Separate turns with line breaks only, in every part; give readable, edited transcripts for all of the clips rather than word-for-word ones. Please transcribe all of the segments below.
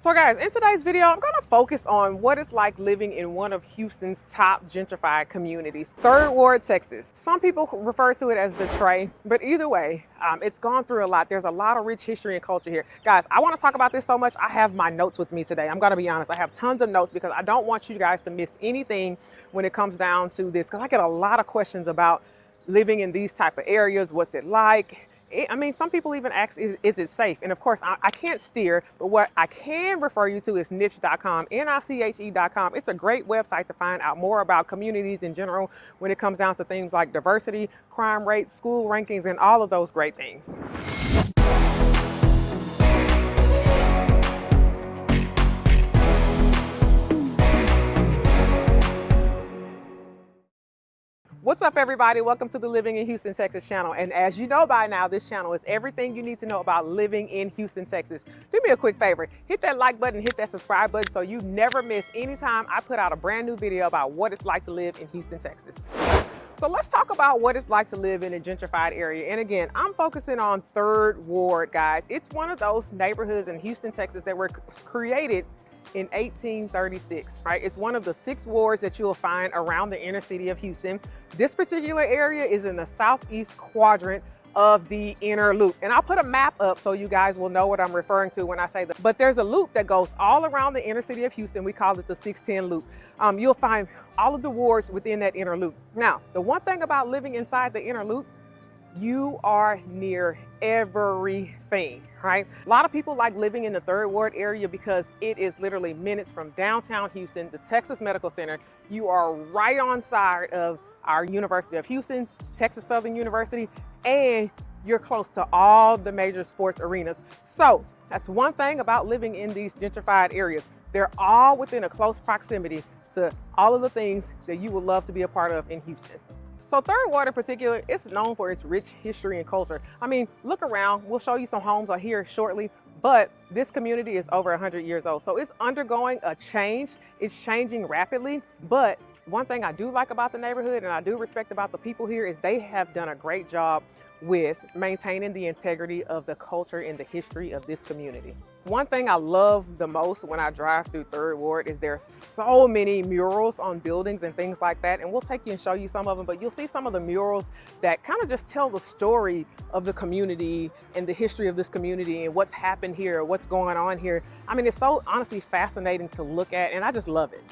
So guys, in today's video, I'm gonna focus on what it's like living in one of Houston's top gentrified communities, Third Ward, Texas. Some people refer to it as the Tray, but either way, it's gone through a lot. There's a lot of rich history and culture here. Guys, I wanna talk about this so much, I have my notes with me today. I'm gonna be honest, I have tons of notes because I don't want you guys to miss anything when it comes down to this, because I get a lot of questions about living in these type of areas, what's it like? I mean, some people even ask, is it safe? And of course, I can't steer, but what I can refer you to is niche.com, niche.com. It's a great website to find out more about communities in general when it comes down to things like diversity, crime rates, school rankings, and all of those great things. What's up, everybody? Welcome to the Living in Houston, Texas channel. And as you know by now, this channel is everything you need to know about living in Houston, Texas. Do me a quick favor, hit that like button, hit that subscribe button so you never miss any time I put out a brand new video about what it's like to live in Houston, Texas. So let's talk about what it's like to live in a gentrified area. And again, I'm focusing on Third Ward, guys. It's one of those neighborhoods in Houston, Texas that were created in 1836, right? It's one of the 6 wards that you'll find around the inner city of Houston. This particular area is in the southeast quadrant of the inner loop. And I'll put a map up so you guys will know what I'm referring to when I say that. But there's a loop that goes all around the inner city of Houston. We call it the 610 loop. You'll find all of the wards within that inner loop. Now, the one thing about living inside the inner loop, you are near everything, right? A lot of people like living in the Third Ward area because it is literally minutes from downtown Houston, the Texas Medical Center. You are right on side of our University of Houston, Texas Southern University, and you're close to all the major sports arenas. So that's one thing about living in these gentrified areas. They're all within a close proximity to all of the things that you would love to be a part of in Houston. So Third Ward in particular, it's known for its rich history and culture. I mean, look around, we'll show you some homes out here shortly, but this community is over 100 years old. So it's undergoing a change. It's changing rapidly, but one thing I do like about the neighborhood and I do respect about the people here is they have done a great job with maintaining the integrity of the culture and the history of this community. One thing I love the most when I drive through Third Ward is there's so many murals on buildings and things like that. And we'll take you and show you some of them, but you'll see some of the murals that kind of just tell the story of the community and the history of this community and what's happened here, what's going on here. I mean, it's so honestly fascinating to look at and I just love it.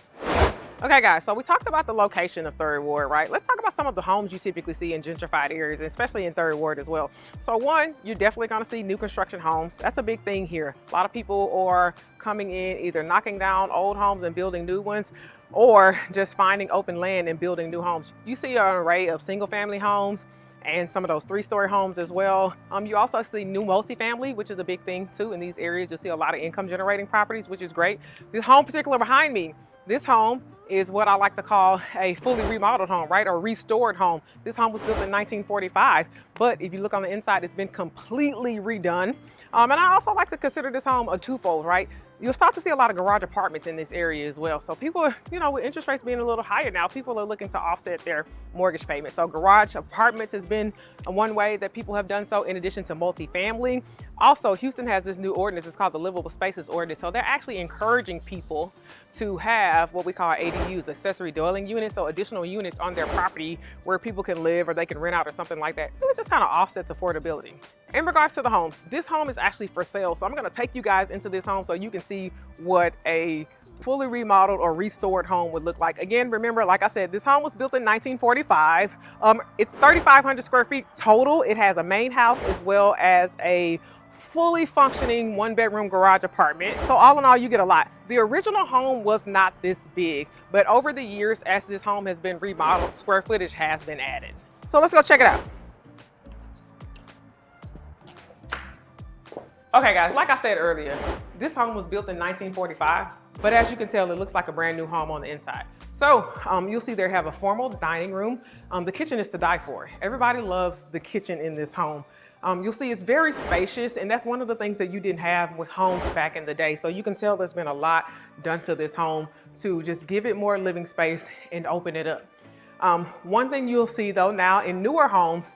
Okay guys, so we talked about the location of Third Ward, right? Let's talk about some of the homes you typically see in gentrified areas, especially in Third Ward as well. So one, you're definitely gonna see new construction homes. That's a big thing here. A lot of people are coming in, either knocking down old homes and building new ones, or just finding open land and building new homes. You see an array of single family homes and some of those 3-story homes as well. You also see new multifamily, which is a big thing too in these areas. You'll see a lot of income generating properties, which is great. This home particular behind me, this home is what I like to call a fully remodeled home, right? Or restored home. This home was built in 1945, but if you look on the inside, it's been completely redone. And I also like to consider this home a twofold, right? You'll start to see a lot of garage apartments in this area as well. So people, you know, with interest rates being a little higher now, people are looking to offset their mortgage payment. So garage apartments has been one way that people have done so, in addition to multifamily. Also, Houston has this new ordinance, it's called the Livable Spaces Ordinance. So they're actually encouraging people to have what we call ADUs, accessory dwelling units, so additional units on their property where people can live or they can rent out or something like that. So it just kind of offsets affordability. In regards to the homes, this home is actually for sale. So I'm gonna take you guys into this home so you can see what a fully remodeled or restored home would look like. Again, remember, like I said, this home was built in 1945. It's 3,500 square feet total. It has a main house as well as a fully functioning 1-bedroom garage apartment. So all in all, you get a lot. The original home was not this big, but over the years, as this home has been remodeled, square footage has been added. So let's go check it out. Okay guys, like I said earlier, this home was built in 1945, but as you can tell, it looks like a brand new home on the inside. So you'll see they have a formal dining room. The kitchen is to die for. Everybody loves the kitchen in this home. You'll see it's very spacious, and that's one of the things that you didn't have with homes back in the day. So you can tell there's been a lot done to this home to just give it more living space and open it up. One thing you'll see though now in newer homes,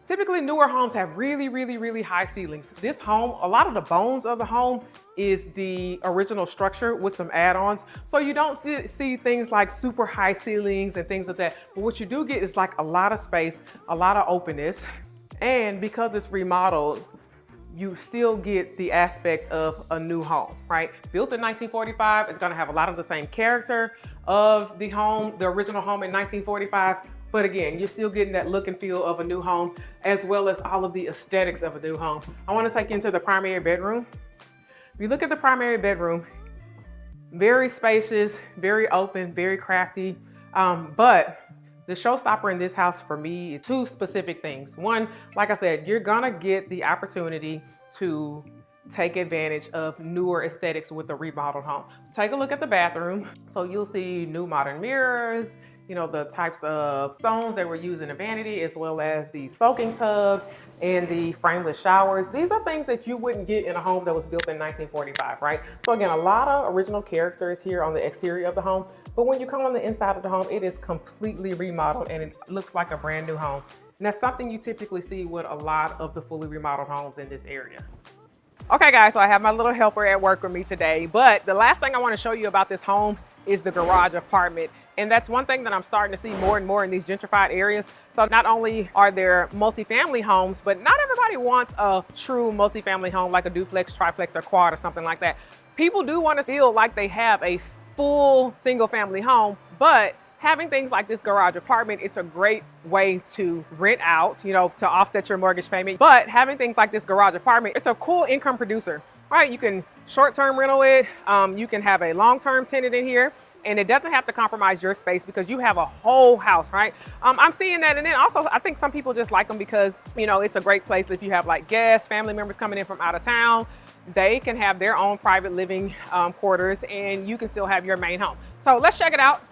typically newer homes have really high ceilings. This home, a lot of the bones of the home is the original structure with some add-ons. So you don't see things like super high ceilings and things like that. But what you do get is like a lot of space, a lot of openness. And because it's remodeled, you still get the aspect of a new home, right? Built in 1945, it's gonna have a lot of the same character of the home, the original home in 1945. But again, you're still getting that look and feel of a new home, as well as all of the aesthetics of a new home. I wanna take you into the primary bedroom. If you look at the primary bedroom, very spacious, very open, very crafty, but the showstopper in this house for me is two specific things. One, like I said, you're gonna get the opportunity to take advantage of newer aesthetics with a remodeled home. Take a look at the bathroom. So you'll see new modern mirrors, you know, the types of stones that were used in the vanity, as well as the soaking tubs and the frameless showers. These are things that you wouldn't get in a home that was built in 1945, right? So again, a lot of original characters here on the exterior of the home, but when you come on the inside of the home, it is completely remodeled and it looks like a brand new home. And that's something you typically see with a lot of the fully remodeled homes in this area. Okay guys, so I have my little helper at work with me today, but the last thing I want to show you about this home is the garage apartment. And that's one thing that I'm starting to see more and more in these gentrified areas. So not only are there multifamily homes, but not everybody wants a true multifamily home like a duplex, triplex, or quad or something like that. People do want to feel like they have a full single family home, but having things like this garage apartment, it's a great way to rent out, you know, to offset your mortgage payment. But having things like this garage apartment, it's a cool income producer, right? You can short-term rental it, you can have a long-term tenant in here, and it doesn't have to compromise your space because you have a whole house, right? I'm seeing that. And then also, I think some people just like them because, you know, it's a great place if you have like guests, family members coming in from out of town. They can have their own private living quarters, and you can still have your main home. So let's check it out.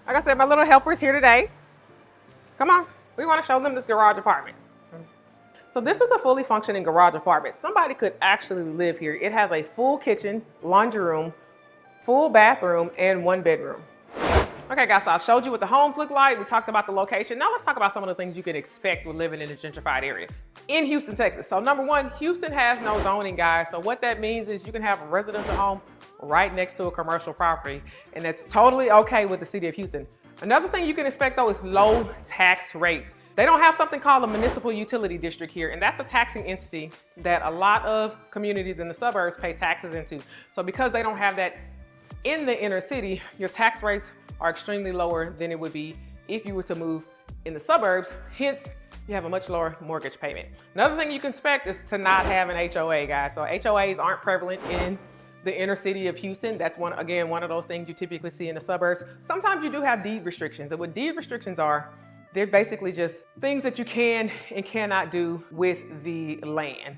Like I said, my little helper is here today. Come on, we want to show them this garage apartment. So this is a fully functioning garage apartment. Somebody could actually live here. It has a full kitchen, laundry room, full bathroom, and one bedroom. Okay guys, so I showed you what the homes look like. We talked about the location. Now let's talk about some of the things you can expect with living in a gentrified area in Houston, Texas. So number one, Houston has no zoning, guys. So what that means is you can have a residential home right next to a commercial property, and that's totally okay with the city of Houston. Another thing you can expect though is low tax rates. They don't have something called a municipal utility district here, and that's a taxing entity that a lot of communities in the suburbs pay taxes into. So because they don't have that in the inner city, your tax rates are extremely lower than it would be if you were to move in the suburbs. Hence, you have a much lower mortgage payment. Another thing you can expect is to not have an HOA, guys. So HOAs aren't prevalent in the inner city of Houston. That's one of those things you typically see in the suburbs. Sometimes you do have deed restrictions, and what deed restrictions are, they're basically just things that you can and cannot do with the land.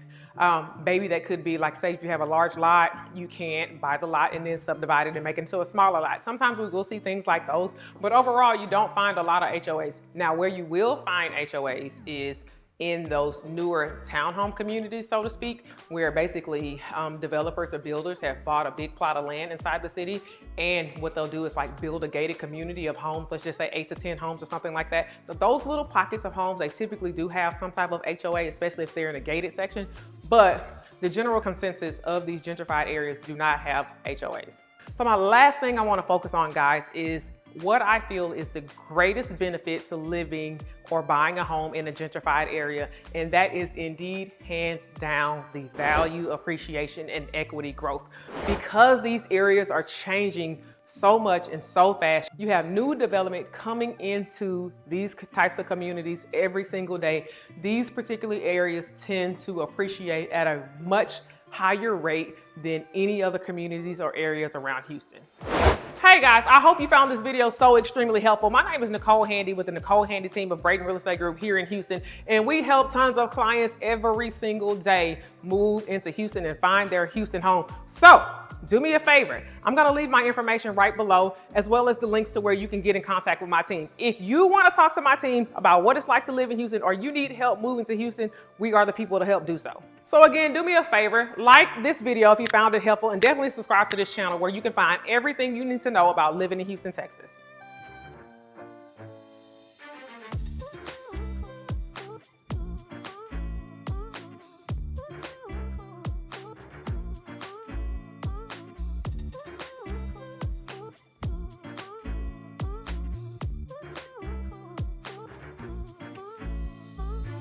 Maybe that could be like, say if you have a large lot, you can't buy the lot and then subdivide it and make it into a smaller lot. Sometimes we will see things like those, but overall you don't find a lot of HOAs. Now where you will find HOAs is in those newer townhome communities, so to speak, where basically developers or builders have bought a big plot of land inside the city, and what they'll do is like build a gated community of homes, let's just say 8 to 10 homes or something like that. So those little pockets of homes, they typically do have some type of HOA, especially if they're in a gated section, but the general consensus of these gentrified areas do not have HOAs. So my last thing I want to focus on, guys, is what I feel is the greatest benefit to living or buying a home in a gentrified area, and that is indeed hands down the value appreciation and equity growth. Because these areas are changing so much and so fast, you have new development coming into these types of communities every single day. These particular areas tend to appreciate at a much higher rate than any other communities or areas around Houston. Hey guys, I hope you found this video so extremely helpful. My name is Nicole Handy with the Nicole Handy team of Brayton Real Estate Group here in Houston, and we help tons of clients every single day move into Houston and find their Houston home. So do me a favor. I'm gonna leave my information right below, as well as the links to where you can get in contact with my team. If you wanna talk to my team about what it's like to live in Houston, or you need help moving to Houston, we are the people to help do so. So again, do me a favor, like this video if you found it helpful, and definitely subscribe to this channel where you can find everything you need to know about living in Houston, Texas.